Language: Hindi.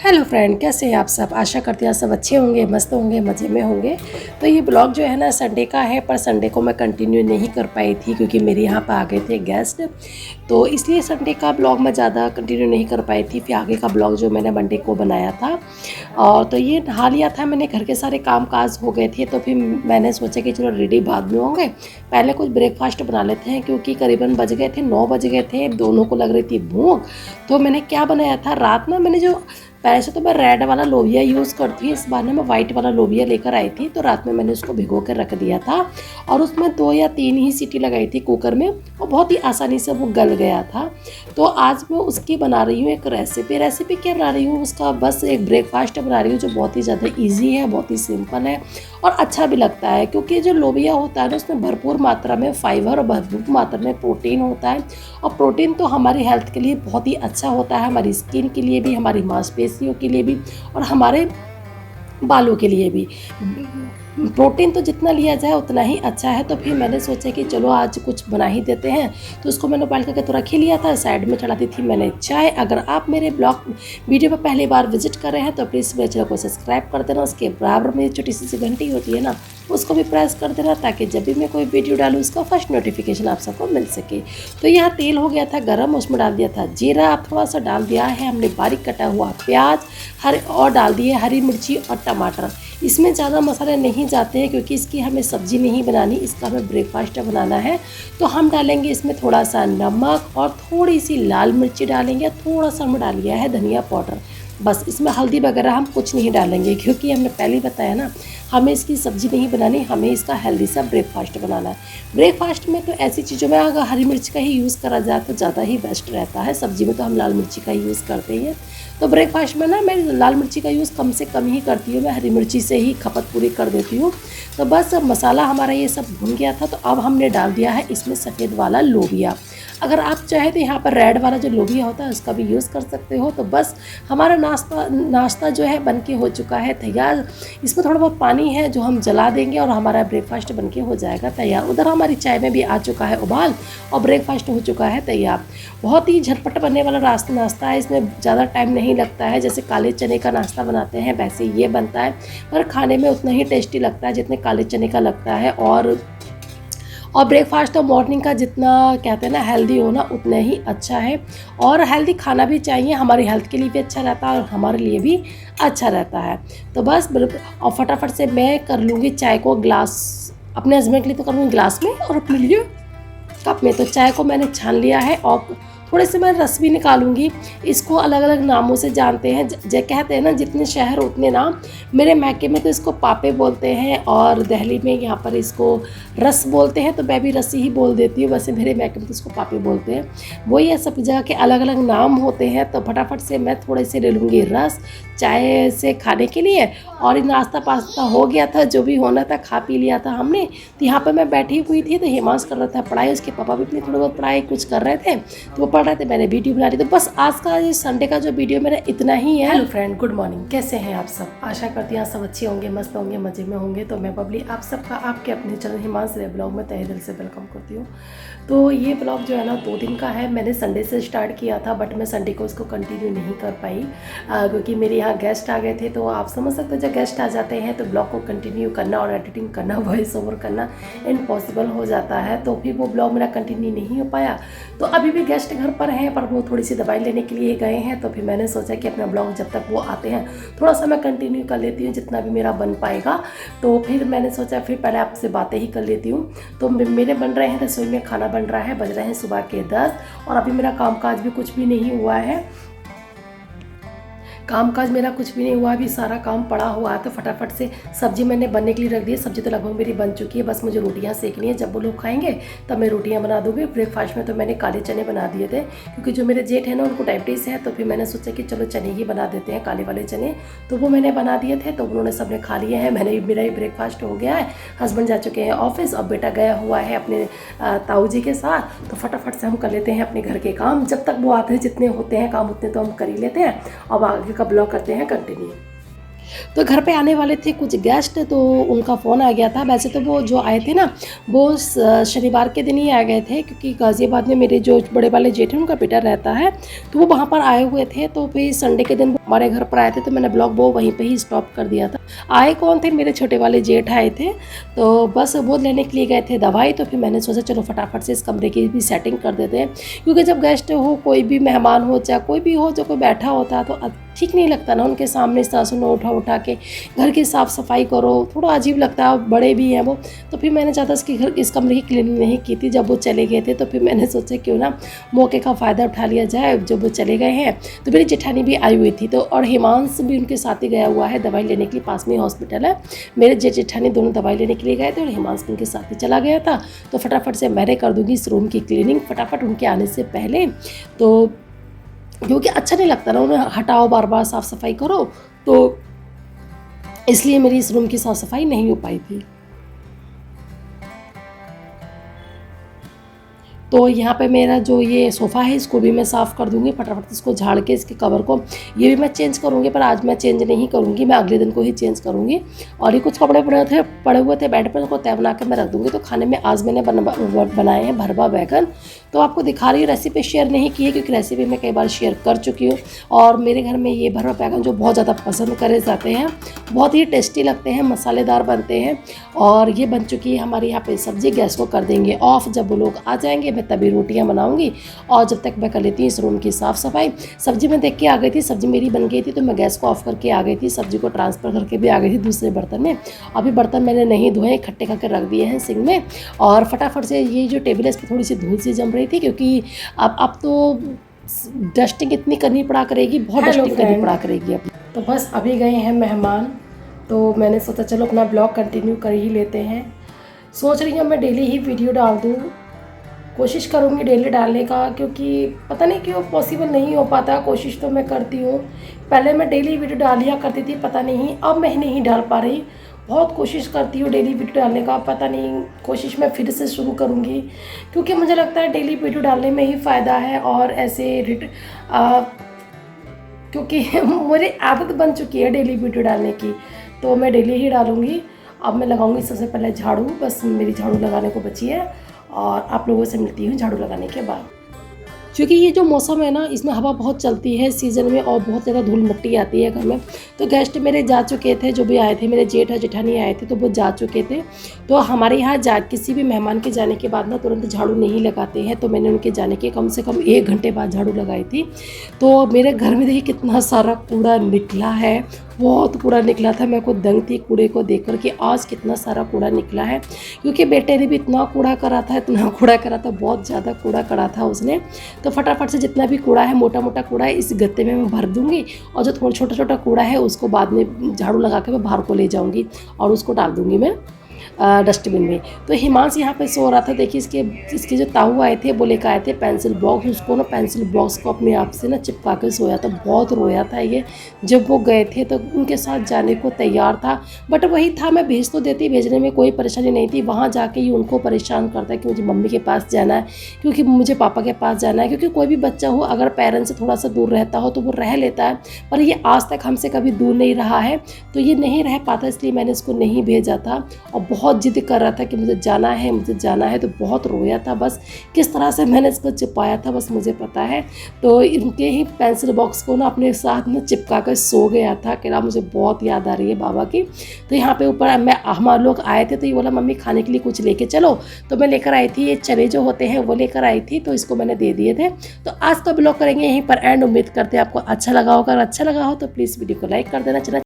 हेलो फ्रेंड, कैसे हैं आप सब। आशा करती हैं आप सब अच्छे होंगे, मस्त होंगे, मज़े में होंगे। तो ये ब्लॉग जो है ना संडे का है, पर संडे को मैं कंटिन्यू नहीं कर पाई थी क्योंकि मेरे यहाँ पर आ गए थे गेस्ट। तो इसलिए संडे का ब्लॉग मैं ज़्यादा कंटिन्यू नहीं कर पाई थी। फिर आगे का ब्लॉग जो मैंने मंडे को बनाया था। और तो ये नहा लिया था मैंने, घर के सारे काम काज हो गए थे। तो फिर मैंने सोचा कि चलो रेडी बाद में होंगे, पहले कुछ ब्रेकफास्ट बना लेते हैं क्योंकि करीबन बज गए थे 9 बज गए थे। दोनों को लग रही थी भूख। तो मैंने क्या बनाया था, रात में मैंने जो वैसे तो मैं रेड वाला लोबिया यूज़ करती हूँ, इस बार ना मैं वाइट वाला लोबिया लेकर आई थी। तो रात में मैंने उसको भिगो कर रख दिया था और उसमें 2 या 3 ही सीटी लगाई थी कुकर में और बहुत ही आसानी से वो गल गया था। तो आज मैं उसकी बना रही हूँ एक रेसिपी क्या बना रही हूँ, उसका बस एक ब्रेकफास्ट बना रही हूँ जो बहुत ही ज़्यादा ईजी है, बहुत ही सिंपल है और अच्छा भी लगता है। क्योंकि जो लोबिया होता है ना उसमें भरपूर मात्रा में फाइबर और भरपूर मात्रा में प्रोटीन होता है। और प्रोटीन तो हमारी हेल्थ के लिए बहुत ही अच्छा होता है, हमारी स्किन के लिए भी, हमारी मांसपेशियों के लिए भी और हमारे बालों के लिए भी। प्रोटीन तो जितना लिया जाए उतना ही अच्छा है। तो फिर मैंने सोचा कि चलो आज कुछ बना ही देते हैं। तो उसको मैंने बॉइल करके तो रख ही लिया था, साइड में चढ़ा दी थी मैंने चाय। अगर आप मेरे ब्लॉग वीडियो पर पहली बार विजिट कर रहे हैं तो प्लीज़ मेरे चैनल को सब्सक्राइब कर देना। उसके बराबर में छोटी सी घंटी होती है ना, उसको भी प्रेस कर देना ताकि जब भी मैं कोई वीडियो डालूँ उसका फर्स्ट नोटिफिकेशन आप सबको मिल सके। तो यहाँ तेल हो गया था गरम, उसमें डाल दिया था जीरा, थोड़ा सा डाल दिया है हमने बारीक कटा हुआ प्याज और डाल दिए हरी मिर्ची और टमाटर। इसमें ज़्यादा मसाले नहीं जाते हैं क्योंकि इसकी हमें सब्ज़ी नहीं बनानी, इसका हमें ब्रेकफास्ट बनाना है। तो हम डालेंगे इसमें थोड़ा सा नमक और थोड़ी सी लाल मिर्ची डालेंगे, थोड़ा सा हमने डाल लिया है धनिया पाउडर। बस इसमें हल्दी वगैरह हम कुछ नहीं डालेंगे क्योंकि हमने पहले ही बताया ना हमें इसकी सब्ज़ी नहीं बनानी, हमें इसका हेल्दी सा ब्रेकफास्ट बनाना है। ब्रेकफास्ट में तो ऐसी चीज़ों में अगर हरी मिर्च का ही यूज़ करा जाए तो ज़्यादा ही बेस्ट रहता है। सब्ज़ी में तो हम लाल मिर्ची का ही यूज़ करते हैं। तो ब्रेकफास्ट में ना मैं लाल मिर्ची का यूज़ कम से कम ही करती हूँ, मैं हरी मिर्ची से ही खपत पूरी कर देती हूँ। तो बस मसाला हमारा ये सब भुन गया था। तो अब हमने डाल दिया है इसमें सफ़ेद वाला लोबिया। अगर आप चाहे तो यहाँ पर रेड वाला जो लोबिया होता है उसका भी यूज़ कर सकते हो। तो बस हमारा नाश्ता जो है बनके हो चुका है तैयार। इसमें थोड़ा बहुत पानी है जो हम जला देंगे और हमारा ब्रेकफास्ट बनके हो जाएगा तैयार। उधर हमारी चाय में भी आ चुका है उबाल और ब्रेकफास्ट हो चुका है तैयार। बहुत ही झटपट बनने वाला नाश्ता है, इसमें ज़्यादा टाइम नहीं लगता है। जैसे काले चने का नाश्ता बनाते हैं वैसे ये बनता है, पर खाने में उतना ही टेस्टी लगता है जितने काले चने का लगता है। और ब्रेकफास्ट तो मॉर्निंग का जितना कहते हैं ना हेल्दी होना उतना ही अच्छा है। और हेल्दी खाना भी चाहिए, हमारी हेल्थ के लिए भी अच्छा रहता है और हमारे लिए भी अच्छा रहता है। तो बस बिल्कुल, और फटाफट से मैं कर लूँगी चाय को ग्लास, अपने हस्बैंड के लिए तो करूँगी ग्लास में और अपने लिए कप में। तो चाय को मैंने छान लिया है और थोड़े से मैं रस भी निकालूंगी। इसको अलग अलग नामों से जानते हैं, कहते हैं ना जितने शहर उतने नाम। मेरे मैके में तो इसको पापे बोलते हैं और दिल्ली में यहाँ पर इसको रस बोलते हैं। तो मैं भी रस ही बोल देती हूँ, वैसे मेरे मैके में तो इसको पापे बोलते हैं। वही है, सब जगह के अलग अलग नाम होते हैं। तो फटाफट से मैं थोड़े से ले लूँगी रस चाय से खाने के लिए। और नाश्ता पास्ता हो गया था, जो भी होना था खा पी लिया था हमने। तो यहाँ पर मैं बैठी हुई थी तो हिमांश कर रहा था पढ़ाई, उसके पापा भी अपनी थोड़ी बहुत पढ़ाई कुछ कर रहे थे तो वो पढ़ रहे थे, मैंने वीडियो बना रही। तो बस आज का ये संडे का जो वीडियो मेरा इतना ही है। हेलो फ्रेंड, गुड मॉर्निंग, कैसे हैं आप सब। आशा करती हैं आप सब अच्छे होंगे, मस्त होंगे, मज़े में होंगे। तो मैं बबली आप सबका आपके अपने चैनल हिमांश ब्लॉग में तहे दिल से वेलकम करती हूँ। तो ये ब्लॉग जो है ना 2 दिन का है। मैंने संडे से स्टार्ट किया था बट मैं संडे को इसको कंटिन्यू नहीं कर पाई क्योंकि मेरे यहाँ गेस्ट आ गए थे। तो आप समझ सकते हो जब गेस्ट आ जाते हैं तो ब्लॉग को कंटिन्यू करना और एडिटिंग करना, वॉइस ओवर करना इम्पॉसिबल हो जाता है। तो फिर वो ब्लॉग मेरा कंटिन्यू नहीं हो पाया। तो अभी भी गेस्ट घर पर हैं पर वो थोड़ी सी दवाई लेने के लिए गए हैं। तो फिर मैंने सोचा कि अपना ब्लॉग जब तक वो आते हैं थोड़ा सा मैं कंटिन्यू कर लेती हूँ जितना भी मेरा बन पाएगा। तो फिर मैंने सोचा फिर पहले आपसे बातें ही कर लेती हूँ। तो मेरे बन रहे हैं रसोई में, खाना बन रहा है, बज रहे हैं सुबह के 10 और अभी मेरा कामकाज भी कुछ भी नहीं हुआ है। कामकाज मेरा कुछ भी नहीं हुआ, अभी सारा काम पड़ा हुआ है। तो फटाफट से सब्जी मैंने बनने के लिए रख दी है। सब्जी तो लगभग मेरी बन चुकी है, बस मुझे रोटियां सेकनी है। जब वो लोग खाएंगे तब मैं रोटियां बना दूँगी। ब्रेकफास्ट में तो मैंने काले चने बना दिए थे क्योंकि जो मेरे जेठ है ना उनको डायबिटीज़ है। तो फिर मैंने सोचा कि चलो चने ही बना देते हैं, काले वाले चने। तो वो मैंने बना दिए थे, तो उन्होंने सबने खा लिए हैं। मेरा ही ब्रेकफास्ट हो गया है। हस्बैंड जा चुके हैं ऑफिस और बेटा गया हुआ है अपने ताऊ जी के साथ। तो फटाफट से हम कर लेते हैं अपने घर के काम, जब तक वो आते हैं जितने होते हैं काम उतने तो हम कर ही लेते हैं। अब आगे का ब्लॉग करते हैं कंटिन्यू। तो घर पे आने वाले थे कुछ गेस्ट, तो उनका फ़ोन आ गया था। वैसे तो वो जो आए थे ना, वो शनिवार के दिन ही आ गए थे, क्योंकि गाज़ियाबाद में मेरे जो बड़े वाले जेठ हैं उनका बेटा रहता है, तो वो वहाँ पर आए हुए थे। तो फिर संडे के दिन हमारे घर पर आए थे, तो मैंने ब्लॉग वो वहीं पे ही स्टॉप कर दिया था। आए कौन थे, मेरे छोटे वाले जेठ आए थे, तो बस वो लेने के लिए गए थे दवाई। तो फिर मैंने सोचा चलो फटाफट से इस कमरे की भी सेटिंग कर देते हैं, क्योंकि जब गेस्ट हो, कोई भी मेहमान हो, चाहे कोई भी हो, जो कोई बैठा होता है तो ठीक नहीं लगता ना उनके सामने इस तरह से उठा उठा के घर की साफ़ सफाई करो, थोड़ा अजीब लगता है, बड़े भी हैं वो। तो फिर मैंने ज़्यादा इस कमरे की क्लीनिंग नहीं की थी। जब वो चले गए थे तो फिर मैंने सोचा क्यों ना मौके का फ़ायदा उठा लिया जाए। जब वो चले गए हैं तो मेरी जेठानी भी आई हुई थी, तो और हिमांश भी उनके साथ ही गया हुआ है दवाई लेने के लिए, पास में हॉस्पिटल है। मेरे जेठानी दोनों दवाई लेने के लिए गए थे और हिमांश भी उनके साथ ही चला गया था। तो फटाफट से मैंने कर दूँगी इस रूम की क्लीनिंग फटाफट उनके आने से पहले, तो क्योंकि अच्छा नहीं लगता ना उन्हें हटाओ बार बार साफ़ सफाई करो, तो इसलिए मेरी इस रूम की साफ़ सफाई नहीं हो पाई थी। तो यहाँ पे मेरा जो ये सोफ़ा है इसको भी मैं साफ़ कर दूँगी फटाफट, इसको झाड़ के इसके कवर को ये भी मैं चेंज करूँगी, पर आज मैं चेंज नहीं करूँगी, मैं अगले दिन को ही चेंज करूँगी। और ये कुछ कपड़े पड़े हुए थे बेड पर, उनको तय बना के मैं रख दूँगी। तो खाने में आज मैंने बनाए हैं भरवा बैगन, तो आपको दिखा रही हूँ, रेसिपी शेयर नहीं की है क्योंकि रेसिपी मैं कई बार शेयर कर चुकी हूँ। और मेरे घर में ये भरवा बैगन जो बहुत ज़्यादा पसंद करे जाते हैं, बहुत ही टेस्टी लगते हैं, मसालेदार बनते हैं। और ये बन चुकी है हमारे यहाँ पे सब्ज़ी। गैस को कर देंगे ऑफ, जब वो लोग आ जाएंगे मैं तभी रोटियां बनाऊंगी। और जब तक मैं कर लेती हूँ इस रूम की साफ़ सफाई। सब्ज़ी मैं देख के आ गई थी, सब्ज़ी मेरी बन गई थी, तो मैं गैस को ऑफ करके आ गई थी, सब्ज़ी को ट्रांसफ़र करके भी आ गई थी दूसरे बर्तन में। अभी बर्तन मैंने नहीं धोए, इकट्ठे करके रख दिए हैं सिंक में। और फटाफट से ये जो टेबल है इस पर थोड़ी सी धूल सी जम रही थी, क्योंकि अब तो डस्टिंग इतनी करनी पड़ा करेगी, बहुत डस्टिंग करनी पड़ा करेगी अब। तो बस अभी गए हैं मेहमान, तो मैंने सोचा चलो अपना ब्लॉग कंटिन्यू कर ही लेते हैं। सोच रही हूँ मैं डेली ही वीडियो डाल दूँ, कोशिश करूँगी डेली डालने का, क्योंकि पता नहीं क्यों पॉसिबल नहीं हो पाता। कोशिश तो मैं करती हूँ, पहले मैं डेली वीडियो डाल लिया करती थी, पता नहीं अब मैं नहीं डाल पा रही। बहुत कोशिश करती हूँ डेली वीडियो डालने का, पता नहीं कोशिश मैं फिर से शुरू करूँगी, क्योंकि मुझे लगता है डेली वीडियो डालने में ही फ़ायदा है। और ऐसे क्योंकि मेरी आदत बन चुकी है डेली वीडियो डालने की, तो मैं डेली ही डालूँगी। अब मैं लगाऊंगी सबसे पहले झाड़ू, बस मेरी झाड़ू लगाने को बची है, और आप लोगों से मिलती हूँ झाड़ू लगाने के बाद। क्योंकि ये जो मौसम है ना, इसमें हवा बहुत चलती है सीज़न में, और बहुत ज़्यादा धूल मिट्टी आती है घर में। तो गेस्ट मेरे जा चुके थे, जो भी आए थे, मेरे जेठ और जेठानी आए थे, तो वो जा चुके थे। तो हमारे यहाँ किसी भी मेहमान के जाने के बाद ना तुरंत झाड़ू नहीं लगाते हैं, तो मैंने उनके जाने के कम से कम 1 घंटे बाद झाड़ू लगाई थी। तो मेरे घर में देखिए कितना सारा कूड़ा निकला है, बहुत कूड़ा निकला था। मैं को दंग थी कूड़े को देख कर कि आज कितना सारा कूड़ा निकला है, क्योंकि बेटे ने भी इतना कूड़ा करा था, इतना कूड़ा करा था, बहुत ज़्यादा कूड़ा करा था उसने। तो फटाफट से जितना भी कूड़ा है, मोटा मोटा कूड़ा है, इस गत्ते में मैं भर दूंगी, और जो थोड़ा छोटा छोटा कूड़ा है उसको बाद में झाड़ू लगा के मैं बाहर को ले जाऊंगी और उसको डाल दूंगी मैं डस्टबिन में। तो हिमांश यहाँ पे सो रहा था। देखिए इसके जो ताऊ आए थे वो लेकर आए थे पेंसिल बॉक्स, उसको ना पेंसिल बॉक्स को अपने आप से ना चिपका के सोया था। बहुत रोया था ये। जब वो गए थे तो उनके साथ जाने को तैयार था, बट वही था, मैं भेज तो देती, भेजने में कोई परेशानी नहीं थी। वहाँ जाके ही उनको परेशान करता है कि मुझे मम्मी के पास जाना है, क्योंकि मुझे पापा के पास जाना है। क्योंकि कोई भी बच्चा हो अगर पेरेंट्स से थोड़ा सा दूर रहता हो तो वो रह लेता है, पर ये आज तक हमसे कभी दूर नहीं रहा है, तो ये नहीं रह पाता, इसलिए मैंने इसको नहीं भेजा था। और बहुत जिद कर रहा था कि मुझे जाना है, मुझे जाना है, तो बहुत रोया था। बस किस तरह से मैंने इसको छिपाया था बस मुझे पता है। तो इनके ही पेंसिल बॉक्स को ना अपने साथ में चिपका कर सो गया था। कह रहा मुझे बहुत याद आ रही है बाबा की। तो यहाँ पे ऊपर हमारे लोग आए थे, तो ये बोला मम्मी खाने के लिए कुछ लेके चलो, तो मैं लेकर आई थी ये चने जो होते हैं वो लेकर आई थी, तो इसको मैंने दे दिए थे। तो आज का ब्लॉग करेंगे यहीं पर एंड। उम्मीद करते हैं आपको अच्छा लगा होगा, अगर अच्छा लगा हो तो प्लीज़ वीडियो को लाइक कर देना। चला